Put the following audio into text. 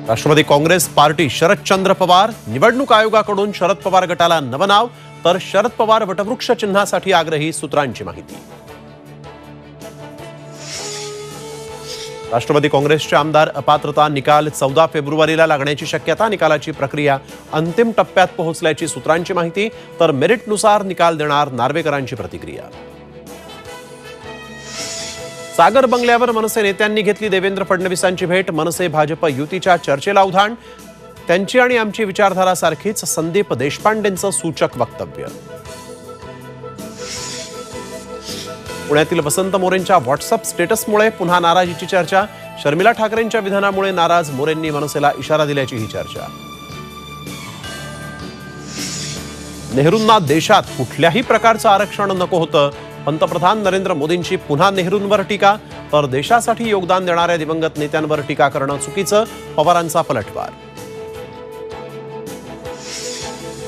Rashtrawadi Congress party Sharadchandra Pawar, निवडणूक आयोगाकडून शरद पवार गटाला नवं नाव, तर शरद पवार वटवृक्ष चिन्हासाठी आग्रही सूत्रांची माहिती. राष्ट्रवादी काँग्रेसचे आमदार अपात्रता निकाल 14 फेब्रुवारीला लागण्याची शक्यता. निकालाची प्रक्रिया अंतिम टप्प्यात पोहोचल्याची सूत्रांची माहिती, तर मेरिटनुसार निकाल देणार नार्वेकरांची प्रतिक्रिया. सागर बंगल्यावर मनसे नेत्यांनी घेतली देवेंद्र फडणवीसांची भेट. मनसे भाजप युतीच्या चर्चेला उधाण. त्यांची आणि आमची विचारधारा सारखीच, संदीप देशपांडेंचं सूचक वक्तव्य. पुण्यातील वसंत मोरेंच्या व्हॉट्सअप स्टेटसमुळे पुन्हा नाराजीची चर्चा. शर्मिला ठाकरेंच्या विधानामुळे नाराज मोरेंनी मनसेला इशारा दिल्याची ही चर्चा. नेहरूंना देशात कुठल्याही प्रकारचं आरक्षण नको होतं. पंतप्रधान नरेंद्र मोदींची पुन्हा नेहरूंवर टीका, तर देशासाठी योगदान देणाऱ्या दिवंगत नेत्यांवर टीका करणं चुकीचं, पवारांचा पलटवार.